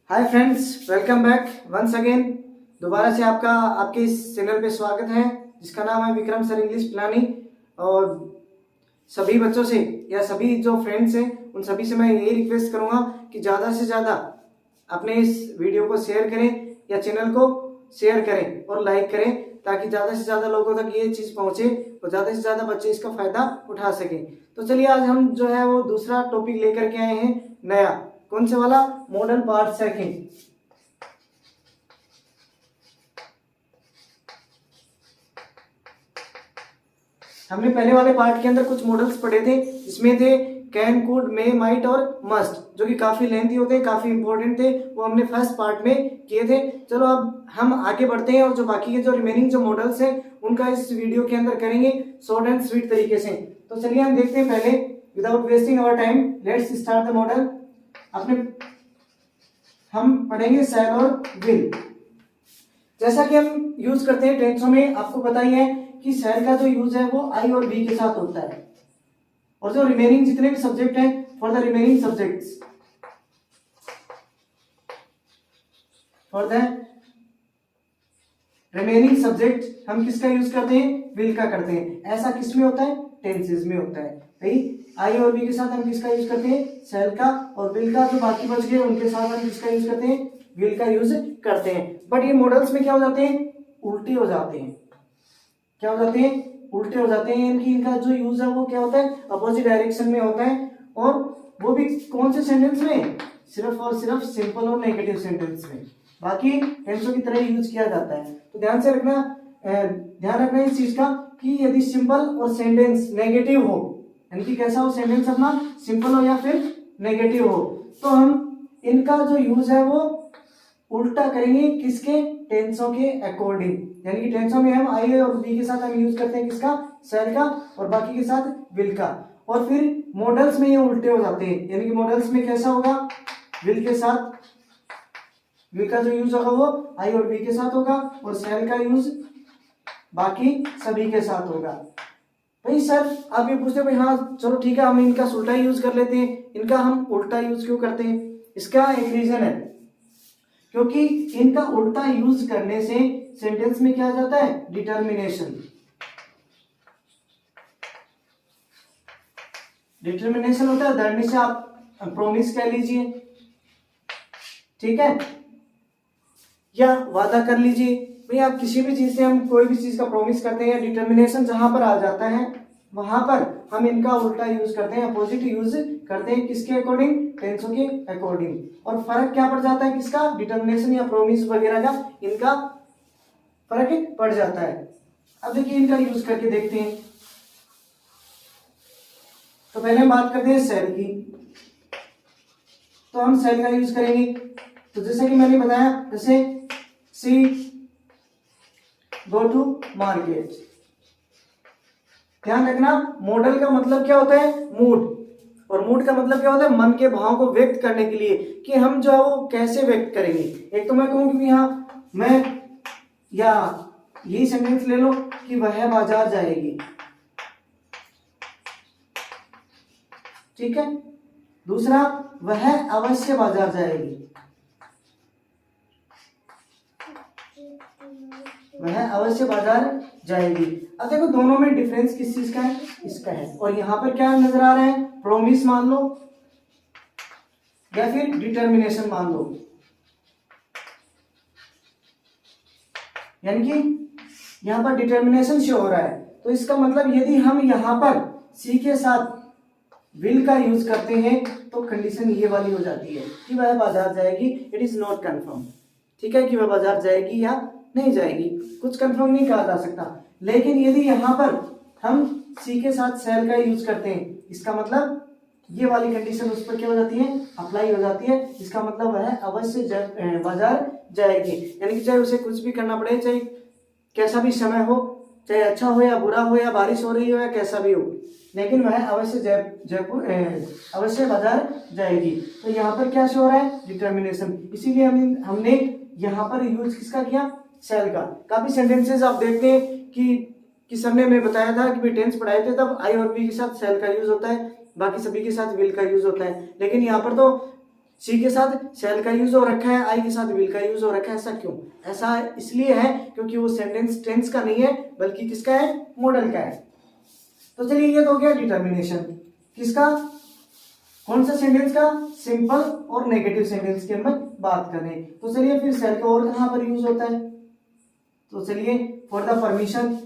हाय friends, welcome back once again. दोबारा से आपका आपके इस चैनल पे स्वागत है जिसका नाम है विक्रम सर इंग्लिश प्लानिंग। और सभी बच्चों से या सभी जो फ्रेंड्स हैं उन सभी से मैं यही रिक्वेस्ट करूंगा कि ज़्यादा से ज़्यादा अपने इस वीडियो को शेयर करें या चैनल को शेयर करें और लाइक करें ताकि ज़्यादा से ज़्यादा लोगों तक ये चीज़ पहुँचे और ज़्यादा से ज़्यादा बच्चे इसका फ़ायदा उठा सकें। तो चलिए आज हम जो है वो दूसरा टॉपिक लेकर के आए हैं नया। कौन से वाला? Model part second. हमने पहले वाले पार्ट के अंदर कुछ मॉडल्स पढ़े थे, इसमें थे कैन, कुड, मे, माइट और मस्ट, जो कि काफी लेंथी होते हैं, काफी इंपॉर्टेंट थे। वो हमने फर्स्ट पार्ट में किए थे। चलो अब हम आगे बढ़ते हैं और जो बाकी के जो रिमेनिंग जो मॉडल्स हैं उनका इस वीडियो के अंदर करेंगे शॉर्ट एंड स्वीट तरीके से। तो चलिए हम देखते हैं पहले, without wasting our time let's start the model. अपने हम पढ़ेंगे शैल और विल। जैसा कि हम यूज करते हैं टेंसों में, आपको पता ही है कि शैल का जो यूज है वो आई और बी के साथ होता है, और जो रिमेनिंग जितने भी सब्जेक्ट हैं for the remaining subjects, for the remaining subject हम किसका यूज करते हैं? विल का करते हैं। ऐसा किसमें होता है? टेंसेस में होता है भाई। आई और बी के साथ हम किसका यूज करते हैं? शैल का। और विल का जो बाकी बच गए उनके साथ हम किसका यूज करते हैं? विल का यूज करते हैं। बट ये मॉडल्स में क्या हो जाते हैं? उल्टे हो जाते हैं। क्या हो जाते हैं? उल्टे हो जाते हैं। इनकी इनका जो यूज है वो क्या होता है? अपोजिट डायरेक्शन में होता है। और वो भी कौन से सेंटेंस में? सिर्फ और सिर्फ सिंपल और नेगेटिव सेंटेंस में। बाकी टेंसों की तरह यूज किया जाता है। तो ध्यान रखना इस चीज का कि यदि सिंपल और सेंटेंस नेगेटिव हो, यानी कि कैसा हो सेंटेंस अपना? सिंपल हो या फिर नेगेटिव हो, तो हम इनका जो यूज है वो उल्टा करेंगे। किसके? टेंसों के अकॉर्डिंग। यानी कि टेंसों में हम आई और बी के साथ हम यूज करते हैं किसका? शैल का। और बाकी के साथ विल का। और फिर मॉडल्स में ये उल्टे हो जाते हैं। यानी कि मॉडल्स में कैसा होगा? विल के साथ, विल का जो यूज होगा वो आई और बी के साथ होगा, और शैल का यूज बाकी सभी के साथ होगा। भाई सर आप ये पूछते हो भाई, हाँ चलो ठीक है, हम इनका उल्टा यूज कर लेते हैं। इनका हम उल्टा यूज क्यों करते हैं? इसका एक रीजन है, क्योंकि इनका उल्टा यूज करने से सेंटेंस में क्या आ जाता है? डिटर्मिनेशन। डिटर्मिनेशन होता है, धरने से आप प्रोमिस कह लीजिए, ठीक है, या वादा कर लीजिए। भाई आप किसी भी चीज से हम कोई भी चीज का प्रॉमिस करते हैं, डिटर्मिनेशन जहां पर आ जाता है वहां पर हम इनका उल्टा यूज करते हैं, अपोजिट यूज करते हैं। किसके अकॉर्डिंग? टेंसों के अकॉर्डिंग। और फर्क क्या पड़ जाता है किसका? डिटर्मिनेशन या प्रॉमिस वगैरह का इनका फर्क पड़ जाता है। अब देखिए इनका यूज करके देखते हैं। तो पहले हम बात करते हैं शैल की। तो हम शैल का यूज करेंगे। तो जैसे कि मैंने बताया, जैसे सी गो टू मार्केट। ध्यान रखना, मॉडल का मतलब क्या होता है? मूड। और मूड का मतलब क्या होता है? मन के भाव को व्यक्त करने के लिए कि हम जो है वो कैसे व्यक्त करेंगे। एक तो मैं कहूँ कि हाँ मैं, या यही सेंटेंस ले लो कि वह बाजार जाएगी, ठीक है। दूसरा, वह अवश्य बाजार जाएगी, वह अवश्य बाजार जाएगी। अब देखो दोनों में डिफरेंस किस चीज का है? इसका है। और यहां पर क्या नजर आ रहा है? प्रॉमिस मान लो या फिर डिटर्मिनेशन मान लो। यानी कि यहां पर डिटर्मिनेशन शो हो रहा है। तो इसका मतलब यदि हम यहां पर सी के साथ विल का यूज करते हैं तो कंडीशन ये वाली हो जाती है कि वह बाजार जाएगी। इट इज नॉट कंफर्म, ठीक है, कि वह बाजार जाएगी या नहीं जाएगी, कुछ कंफर्म नहीं कहा जा सकता। लेकिन यदि यहां पर हम सी के साथ शैल का यूज करते हैं, इसका मतलब ये वाली कंडीशन उस पर क्या हो जाती है? अप्लाई हो जाती है। इसका मतलब वह अवश्य बाजार जाएगी। यानी कि चाहे उसे कुछ भी करना पड़े, चाहे कैसा भी समय हो, चाहे अच्छा हो या बुरा हो, या बारिश हो रही हो या कैसा भी हो, लेकिन वह अवश्य बाजार जाएगी। तो यहाँ पर क्या शो हो रहा है? डिटर्मिनेशन। इसीलिए हमने यहाँ पर यूज किसका किया? शैल का। काफी सेंटेंसेस आप देखते हैं कि सर ने मैं बताया था कि टेंस पढ़ाए थे तब आई और बी के साथ शैल का यूज होता है, बाकी सभी के साथ विल का यूज होता है। लेकिन यहाँ पर तो सी के साथ शैल का यूज हो रखा है, आई के साथ विल का यूज हो रखा है। ऐसा क्यों? ऐसा इसलिए है क्योंकि वो सेंटेंस टेंस का नहीं है बल्कि किसका है? मॉडल का है। तो चलिए ये तो हो गया डिटर्मिनेशन किसका? कौन सा सेंटेंस का? सिंपल और नेगेटिव सेंटेंस की हम बात कर रहे हैं। तो चलिए फिर सेल का और कहां पर यूज होता है? तो चलिए फॉर द परमिशन,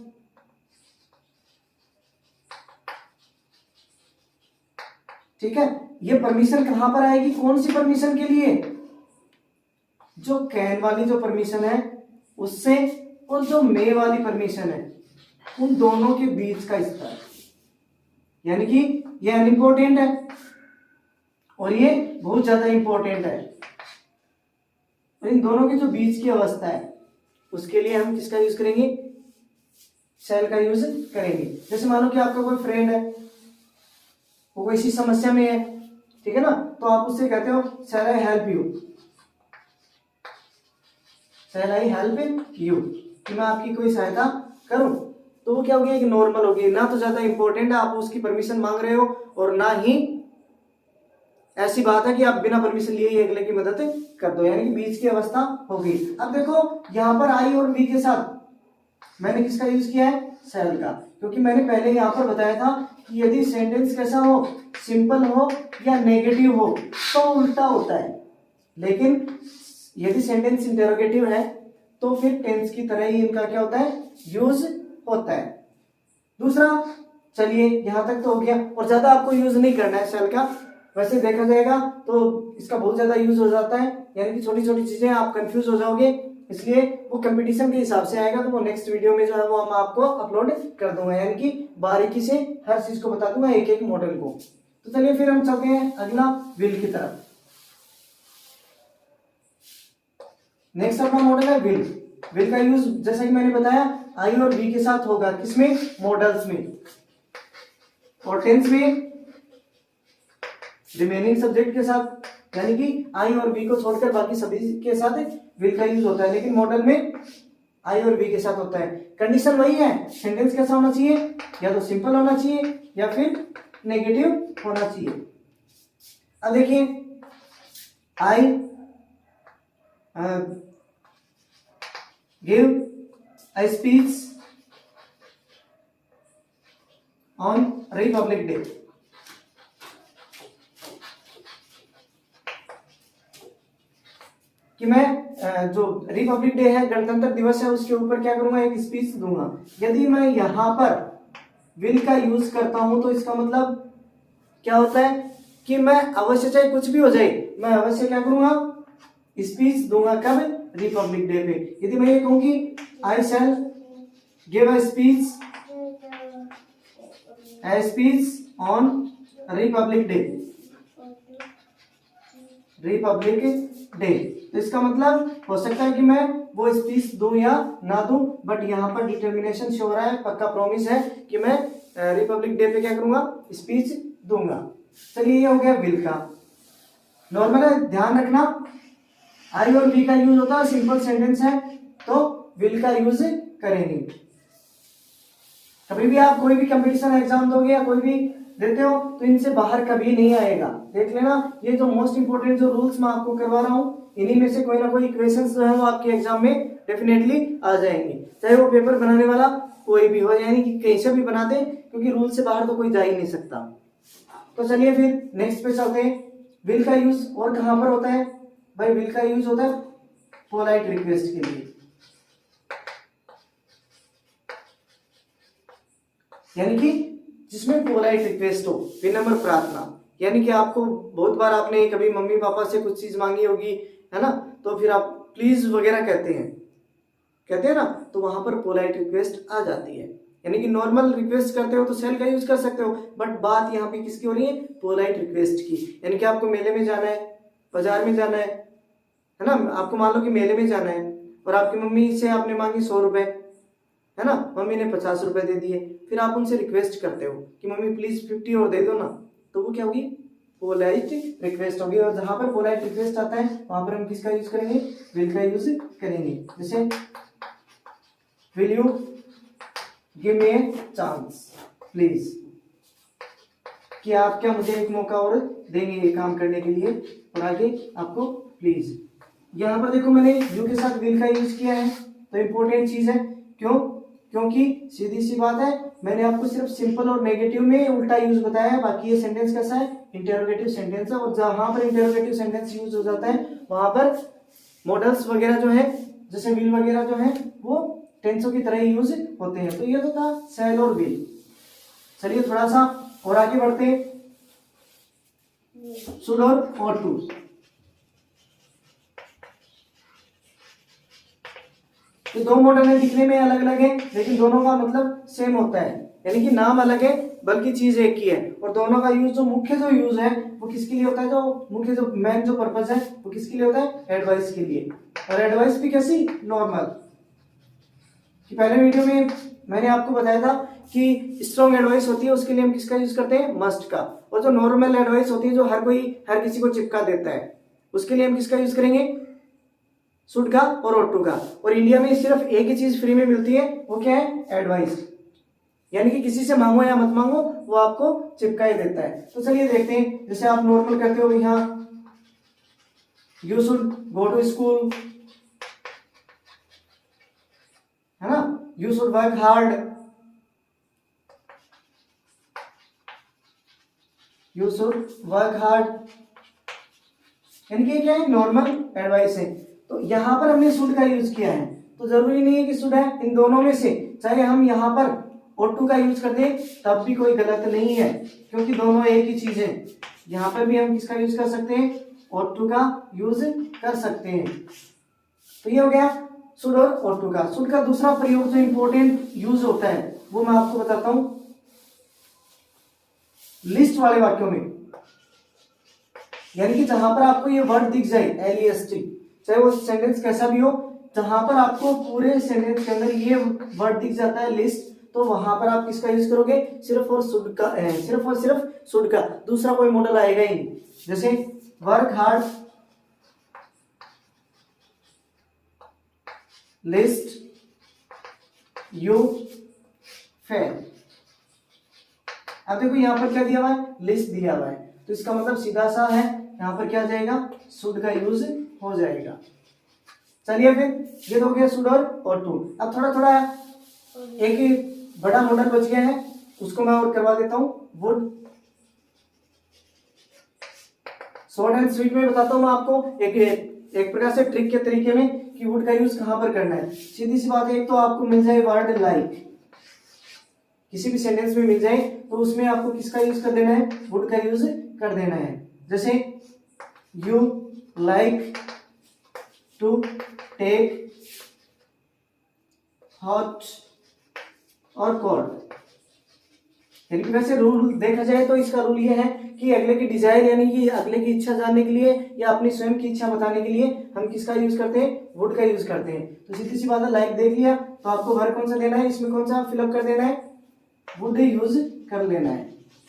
ठीक है। ये परमिशन कहां पर आएगी? कौन सी परमिशन के लिए? जो कैन वाली जो परमिशन है उससे और जो मे वाली परमिशन है उन दोनों के बीच का स्तर, यानी कि ये अनइम्पोर्टेंट है और ये बहुत ज्यादा इंपॉर्टेंट है। और इन दोनों के जो बीच की अवस्था है उसके लिए हम किसका यूज करेंगे? शैल का यूज करेंगे। जैसे मान लो कि आपका कोई फ्रेंड है, वो कोई सी समस्या में है, ठीक है ना, तो आप उससे कहते हो shall I help you, shall I help you, कि मैं आपकी कोई सहायता करूं। तो वो क्या हो गया? एक नॉर्मल हो गई, ना तो ज्यादा इंपॉर्टेंट है, आप उसकी परमिशन मांग रहे हो, और ना ही ऐसी बात है कि आप बिना परमिशन लिए ही अगले की मदद कर दो, यानी कि बीच की अवस्था होगी। अब देखो यहां पर आई और वी के साथ मैंने किसका यूज किया है? शैल का, क्योंकि मैंने पहले यहां पर बताया था कि यदि सेंटेंस कैसा हो, सिंपल हो या नेगेटिव हो तो उल्टा होता है, लेकिन यदि सेंटेंस इंटरोगेटिव है तो फिर टेंस की तरह ही इनका क्या होता है? यूज होता है। दूसरा, चलिए यहां तक तो हो गया, और ज्यादा आपको यूज नहीं करना है शैल का। वैसे देखा जाएगा तो इसका बहुत ज्यादा यूज हो जाता है, यानी कि छोटी छोटी चीजें आप कंफ्यूज हो जाओगे, इसलिए वो कंपटीशन के हिसाब से आएगा, तो वो नेक्स्ट वीडियो में जो है वो हम आपको अपलोड कर दूंगा, यानी कि बारीकी से हर चीज को बता दूंगा, एक एक मॉडल को। तो चलिए फिर हम चलते हैं अगला विल की तरफ। नेक्स्ट अपना मॉडल है विल। विल का यूज जैसा कि मैंने बताया आई और वी के साथ होगा, किसमें? मॉडल्स में। और टेंस में रिमेनिंग सब्जेक्ट के साथ, यानी कि आई और वी को छोड़कर बाकी सभी के साथ विल का यूज होता है, लेकिन मॉडल में आई और वी के साथ होता है। कंडीशन वही है, सेंटेंस कैसा होना चाहिए? या तो सिंपल होना चाहिए या फिर नेगेटिव होना चाहिए। अब देखिए, I give a speech on Republic day. कि मैं जो रिपब्लिक डे है, गणतंत्र दिवस है, उसके ऊपर क्या करूंगा? एक स्पीच दूंगा। यदि मैं यहां पर विल का यूज करता हूं तो इसका मतलब क्या होता है कि मैं अवश्य, चाहे कुछ भी हो जाए, मैं अवश्य क्या करूंगा? स्पीच दूंगा। कब? रिपब्लिक डे पे। यदि मैं ये कहूंगी I shall give a speech on Republic Day, तो इसका मतलब हो सकता है कि मैं वो स्पीच दूं या ना दूं, बट यहाँ पर डिटर्मिनेशन शो हो रहा है, पक्का प्रॉमिस है कि मैं रिपब्लिक डे पे क्या करूंगा? स्पीच दूंगा। चलिए ये हो गया विल का। नॉर्मल है, ध्यान रखना आई और वी का यूज होता है, सिंपल सेंटेंस है तो विल का यूज करेंगे। कभी भी आप कोई भी कंपटीशन एग्जाम दोगे या कोई भी देते हो तो इनसे बाहर कभी नहीं आएगा। देख लेना, ये जो मोस्ट इंपोर्टेंट जो रूल्स मैं आपको करवा रहा हूँ, इन्हीं में से कोई ना कोई इक्वेशंस जो है वो आपके एग्जाम में डेफिनेटली आ जाएंगे, चाहे वो पेपर बनाने वाला कोई भी हो, यानी कि कैसे भी बना दे, क्योंकि रूल से बाहर तो कोई जा ही नहीं सकता। तो चलिए फिर नेक्स्ट पे चलते हैं। विल का यूज और कहां पर होता है? भाई विल का यूज होता है पोलाइट रिक्वेस्ट के लिए, यानी कि जिसमें पोलाइट रिक्वेस्ट हो, विनम्र प्रार्थना, यानी कि आपको बहुत बार आपने कभी मम्मी पापा से कुछ चीज मांगी होगी, है ना, तो फिर आप प्लीज वगैरह कहते हैं ना, तो वहां पर पोलाइट रिक्वेस्ट आ जाती है। यानी कि नॉर्मल रिक्वेस्ट करते हो तो सेल का यूज कर सकते हो, बट बात यहाँ पे किसकी हो रही है? पोलाइट रिक्वेस्ट की। यानी कि आपको मेले में जाना है, बाजार में जाना है ना, आपको मान लो कि मेले में जाना है और आपकी मम्मी से आपने मांगी 100 रुपए, है ना, मम्मी ने 50 रुपए दे दिए, फिर आप उनसे रिक्वेस्ट करते हो कि मम्मी प्लीज 50 और दे दो ना, तो वो क्या होगी? पोलाइट रिक्वेस्ट होगी। और जहां पर पोलाइट रिक्वेस्ट आता है वहां पर हम किसका यूज करेंगे? विल का यूज करेंगे। जैसे will you give me a chance please, कि आप क्या मुझे एक मौका और देंगे ये काम करने के लिए और आगे आपको प्लीज। यहाँ पर देखो मैंने यू के साथ विल का यूज किया है, तो इम्पोर्टेंट चीज है। क्यों? क्योंकि सीधी सी बात है, मैंने आपको सिर्फ सिंपल और नेगेटिव में उल्टा यूज बताया है, बाकी ये सेंटेंस कैसा है, इंटेरोगेटिव सेंटेंस है। और जहां पर इंटेरोगेटिव सेंटेंस यूज हो जाता है वहां पर मॉडल्स वगैरह जो है जैसे विल वगैरह जो है वो टेंसों की तरह यूज होते हैं। तो ये तो था शैल और विल। चलिए थोड़ा सा और आगे बढ़ते हैं, शुड और ought to। ये दो मॉडल है, दिखने में अलग अलग है लेकिन दोनों का मतलब सेम होता है, यानी कि नाम अलग है बल्कि चीज एक ही है। और दोनों का यूज जो मुख्य जो यूज है वो किसके लिए होता है, जो मुख्य जो मेन जो पर्पस है वो किसके लिए होता है, एडवाइस के लिए। और एडवाइस भी कैसी, नॉर्मल। कि पहले वीडियो में मैंने आपको बताया था कि स्ट्रॉन्ग एडवाइस होती है उसके लिए हम किसका यूज करते हैं, मस्ट का। और जो नॉर्मल एडवाइस होती है जो हर किसी को चिपका देता है उसके लिए हम किसका यूज करेंगे, शुड का और ought to का। और इंडिया में सिर्फ एक ही चीज फ्री में मिलती है, वो क्या है, एडवाइस। यानी कि किसी से मांगो या मत मांगो वो आपको चिपका ही देता है। तो चलिए देखते हैं, जैसे आप नॉर्मल करते हो यहाँ you should go to school, है ना, you should work hard, you should work hard, यानी कि क्या है, नॉर्मल एडवाइस है। तो यहां पर हमने शुड का यूज किया है, तो जरूरी नहीं है कि शुड है, इन दोनों में से चाहे हम यहां पर ought to का यूज कर दें तब भी कोई गलत नहीं है, क्योंकि दोनों एक ही चीज है। यहां पर भी हम किसका यूज कर सकते हैं, ought to का यूज कर सकते हैं। तो ये हो गया शुड और ought to का। शुड का दूसरा प्रयोग जो इंपॉर्टेंट यूज होता है वो मैं आपको बताता हूं लिस्ट वाले वाक्यों में, यानी कि जहां पर आपको ये वर्ड दिख जाए LEST, चाहे वो सेंटेंस कैसा भी हो, जहां पर आपको पूरे सेंटेंस के अंदर ये वर्ड दिख जाता है लिस्ट, तो वहां पर आप किसका यूज करोगे, सिर्फ और सिर्फ शुड का, दूसरा कोई मॉडल आएगा ही नहीं। जैसे work hard, list, you, fail. अब देखो यहां पर क्या दिया हुआ है, लिस्ट दिया हुआ है, तो इसका मतलब सीधा सा है यहां पर क्या जाएगा, शुड का यूज हो जाएगा। चलिए फिर ये तो हो गया शुड और ought to। अब थोड़ा थोड़ा एक बड़ा मॉडल बच गया है, उसको मैं और करवा देता हूं, वुड। शॉर्ट एंड स्वीट में बताता हूं मैं आपको एक प्रकार से ट्रिक के तरीके में कि वुड का यूज कहां पर करना है। सीधी सी बात है, एक तो आपको मिल जाए वर्ड लाइक, किसी भी सेंटेंस में मिल जाए तो उसमें आपको किसका यूज कर देना है, वुड का यूज कर देना है। जैसे you like to take hot और कोल्ड। यानी कि वैसे रूल देखा जाए तो इसका रूल ये है कि अगले की डिजायर यानी कि अगले की इच्छा जानने के लिए या अपनी स्वयं की इच्छा बताने के लिए हम किसका यूज करते हैं, वुड का यूज करते हैं। तो सीधी सी बात है, लाइक देख लिया तो आपको वर्ब कौन सा देना है, इसमें कौन सा फिलअप कर देना है, वुड यूज कर लेना है।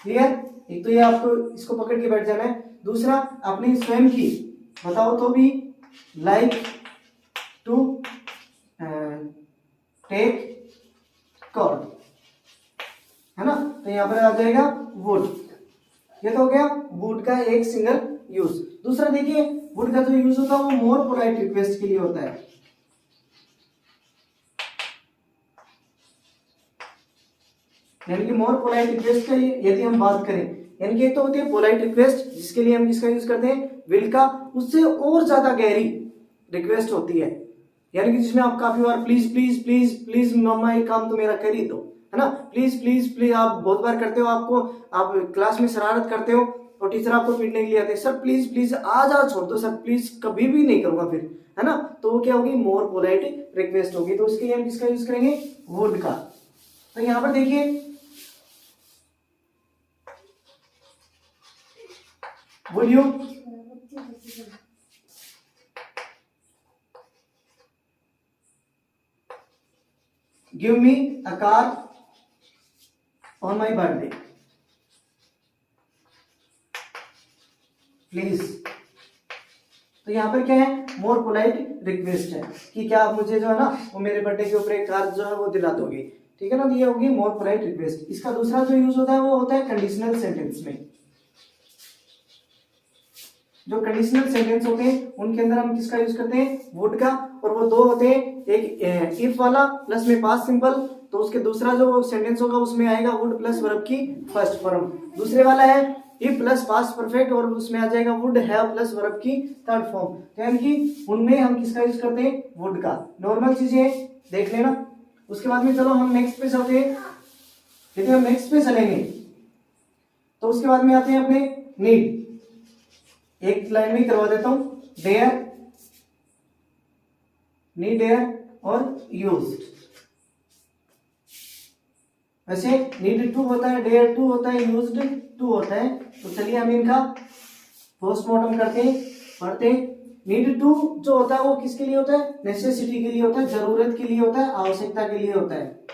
क्लियर? एक तो ये आपको इसको पकड़ के बैठ जाना है। दूसरा अपनी स्वयं की बताओ तो भी लाइक टू टेक कॉल्ड, है ना, तो यहां पर आ जाएगा वुड। ये तो हो गया वुड का एक सिंगल यूज। दूसरा देखिए वुड का जो यूज होता है वो मोर पोलाइट रिक्वेस्ट के लिए होता है। यानी कि मोर पोलाइट रिक्वेस्ट का यदि हम बात करें, यानी कि एक तो होती है पोलाइट रिक्वेस्ट जिसके लिए हम किसका यूज करते हैं, विल का। उससे और ज्यादा गहरी रिक्वेस्ट होती है, यानी कि जिसमें आप काफी बार प्लीज प्लीज प्लीज प्लीज मम्मा ये काम तो मेरा कर ही दो, है ना, प्लीज प्लीज प्लीज आप बहुत बार करते हो। आप क्लास में शरारत करते हो और टीचर आपको पीटने के लिए आते हैं, सर प्लीज प्लीज आज छोड़ दो सर, प्लीज कभी भी नहीं करूंगा फिर, है ना। तो वो क्या होगी, मोर पोलाइट रिक्वेस्ट होगी। तो उसके लिए हम किसका यूज करेंगे, वुड का। तो यहां पर देखिए would you give me a car on my birthday please. तो यहाँ पर क्या है, मोर पोलाइट रिक्वेस्ट है कि क्या आप मुझे जो है ना वो मेरे बर्थडे के ऊपर एक कार जो है वो दिला दोगे। ठीक है ना। तो ये होगी मोर पोलाइट रिक्वेस्ट। इसका दूसरा जो यूज होता है वो होता है कंडीशनल सेंटेंस में। जो कंडीशनल सेंटेंस होते हैं उनके अंदर हम किसका यूज करते हैं, वुड का। और वो दो होते हैं, एक इफ वाला प्लस में पास्ट सिंपल, तो उसके दूसरा जो सेंटेंस होगा उसमें आएगा वुड प्लस वर्ब की फर्स्ट फॉर्म। दूसरे वाला है इफ प्लस पास्ट परफेक्ट और उसमें आ जाएगा वुड हैव प्लस वर्ब की थर्ड फॉर्म। यानी कि उनमें हम किसका यूज करते हैं, वुड का। नॉर्मल चीजें देख लेना। उसके बाद में चलो हम नेक्स्ट पे चलते हैं। यदि हम नेक्स्ट पे चलेंगे तो उसके बाद में आते हैं अपने नीड। एक लाइन में करवा देता हूं, देयर, नीड, देयर और यूज्ड। वैसे नीड टू होता है, डेयर टू होता है, यूज्ड टू होता है। तो चलिए हम इनका पोस्टमार्टम करते हैं, पढ़ते हैं। नीड टू जो होता है वो किसके लिए होता है, नेसेसिटी के लिए होता है, जरूरत के लिए होता है, आवश्यकता के लिए होता है।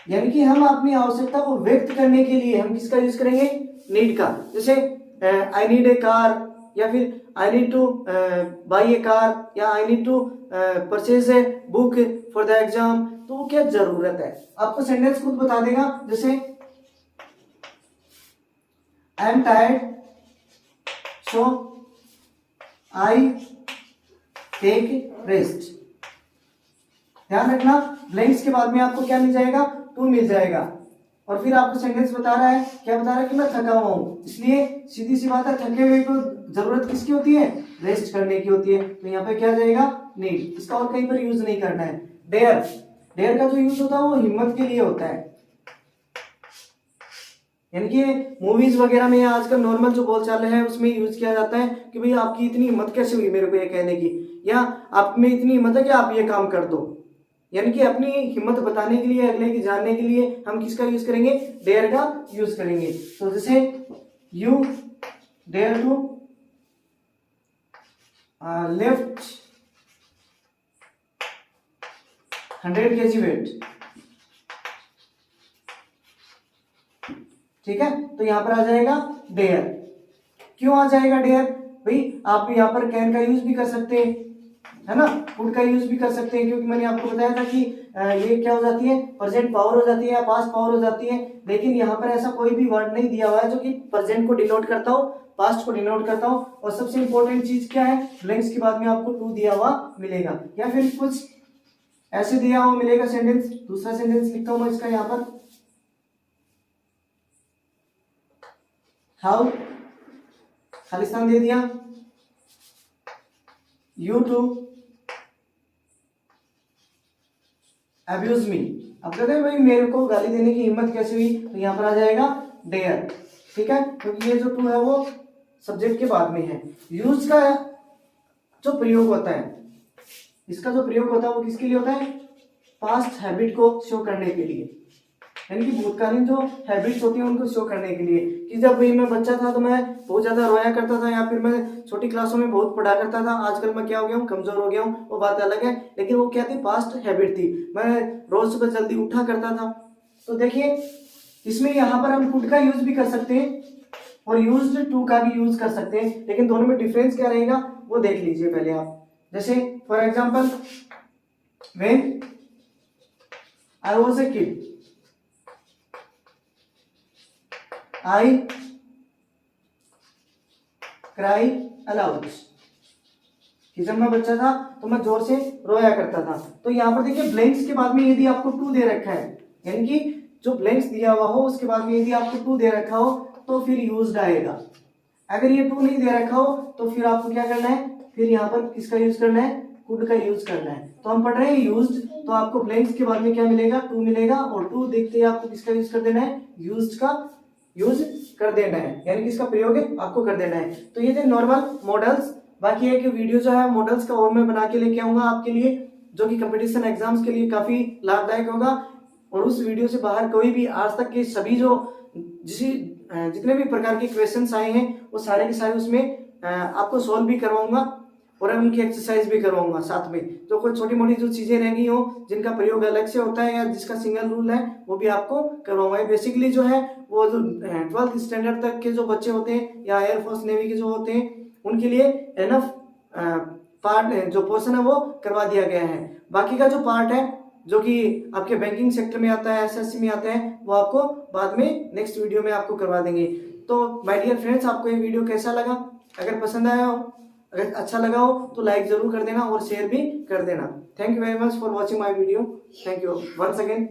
यानी कि हम अपनी आवश्यकता को व्यक्त करने के लिए हम किसका यूज करेंगे, नीड का। जैसे आई नीड ए कार, या फिर I need to buy a car, या I need to purchase a book for the exam. तो वो क्या जरूरत है, आपको सेंटेंस खुद बता देगा। जैसे I am tired so I take rest. ध्यान रखना, ब्लैंक्स के बाद में आपको क्या मिल जाएगा, टू मिल जाएगा। और फिर आपको सेंटेंस बता रहा है, क्या बता रहा है कि मैं थका हुआ हूं। इसलिए सीधी सी बात है, थके हुए को जरूरत किसकी होती है, रेस्ट करने की होती है। तो यहाँ पे क्या जाएगा, नीड। इसका और कहीं पर यूज नहीं करना है। डेयर, डेयर का जो यूज होता है वो हिम्मत के लिए होता है। यानी कि मूवीज वगैरह में या आजकल नॉर्मल जो बोलचाल है उसमें यूज किया जाता है कि भाई आपकी इतनी हिम्मत कैसे हुई मेरे को ये कहने की, या आप में इतनी हिम्मत है कि आप ये काम कर दो। यानी कि अपनी हिम्मत बताने के लिए, अगले की जानने के लिए हम किसका यूज करेंगे, डेयर का यूज करेंगे। तो जैसे you dare to lift 100 kg weight. ठीक है, तो यहां पर आ जाएगा डेयर। क्यों आ जाएगा डेयर, भाई आप यहाँ पर कैन का यूज भी कर सकते हैं, है ना, कुड का यूज भी कर सकते हैं, क्योंकि मैंने आपको बताया था कि ये क्या हो जाती है, प्रेजेंट पावर हो जाती है या पास्ट पावर हो जाती है। लेकिन यहाँ पर ऐसा कोई भी वर्ड नहीं दिया हुआ है जो कि प्रेजेंट को डिनोट करता हो, पास्ट को डिनोट करता हो। और सबसे इंपॉर्टेंट चीज क्या है, ब्लैंक्स के बाद में आपको टू दिया हुआ मिलेगा, या फिर कुछ ऐसे दिया हुआ मिलेगा सेंटेंस। दूसरा सेंटेंस लिखता हूं मैं इसका यहाँ पर, हाउ, खालिस्तान दे दिया, यू टू अब्यूज मी। अब कहते हैं भाई मेरे को गाली देने की हिम्मत कैसे हुई, तो यहां पर आ जाएगा डेयर। ठीक है, क्योंकि ये जो टू है वो सब्जेक्ट के बाद में है। यूज का जो प्रयोग होता है, इसका जो प्रयोग होता है वो किसके लिए होता है, पास्ट हैबिट को शो करने के लिए। यानी कि भूतकालीन जो हैबिट्स होती हैं उनको शो करने के लिए, कि जब भाई मैं बच्चा था तो मैं बहुत ज्यादा रोया करता था, या फिर मैं छोटी क्लासों में बहुत पढ़ा करता था, आजकल मैं क्या हो गया हूँ, कमजोर हो गया हूँ, वो बात अलग है। लेकिन वो क्या थी, पास्ट हैबिट थी, मैं रोज सुबह जल्दी उठा करता था। तो देखिए इसमें यहाँ पर हम कुड का यूज भी कर सकते हैं और यूज्ड टू का भी यूज कर सकते हैं, लेकिन दोनों में डिफरेंस क्या रहेगा वो देख लीजिए पहले आप। जैसे for example, when I was a kid I cry aloud। कि जब मैं बच्चा था तो मैं जोर से रोया करता था। तो यहाँ पर देखिए ब्लैंक्स के बाद में यदि आपको टू दे रखा है, यानी कि जो ब्लैंक्स दिया हुआ हो उसके बाद में यदि आपको टू दे रखा हो तो फिर यूज्ड आएगा। अगर ये टू नहीं दे रखा हो तो फिर आपको क्या करना है, फिर यहाँ पर किसका यूज करना है, कुड का यूज करना है। तो हम पढ़ रहे हैं यूज्ड, तो आपको ब्लैंक्स के बाद में क्या मिलेगा, टू मिलेगा, और टू देखते ही आपको किसका यूज कर देना है, यूज्ड का यूज कर देना है, यानी कि इसका प्रयोग आपको कर देना है। तो ये थे नॉर्मल मॉडल्स। बाकी एक वीडियो जो है मॉडल्स का और मैं बना के लेके आऊंगा आपके लिए, जो कि कंपटीशन एग्जाम्स के लिए काफी लाभदायक होगा। और उस वीडियो से बाहर कोई भी आज तक के सभी जो जितने भी प्रकार के क्वेश्चंस आए हैं वो सारे के सारे उसमें आपको सॉल्व भी करवाऊंगा और उनकी एक्सरसाइज भी करवाऊंगा साथ में। जो कोई छोटी मोटी जो चीजें रह गई हो जिनका प्रयोग अलग से होता है या जिसका सिंगल रूल है वो भी आपको करवाऊंगा। बेसिकली जो है वो जो 12th स्टैंडर्ड तक के जो बच्चे होते हैं या एयरफोर्स नेवी के जो होते हैं उनके लिए एनफ पार्ट जो पोर्शन है वो करवा दिया गया है। बाकी का जो पार्ट है जो कि आपके बैंकिंग सेक्टर में आता है, एसएससी में आता है, वो आपको बाद में नेक्स्ट वीडियो में आपको करवा देंगे। तो माय डियर फ्रेंड्स, आपको ये वीडियो कैसा लगा? अगर पसंद आया हो, अगर अच्छा लगा हो तो लाइक जरूर कर देना और शेयर भी कर देना। Thank you very much for watching my video. Thank you once again.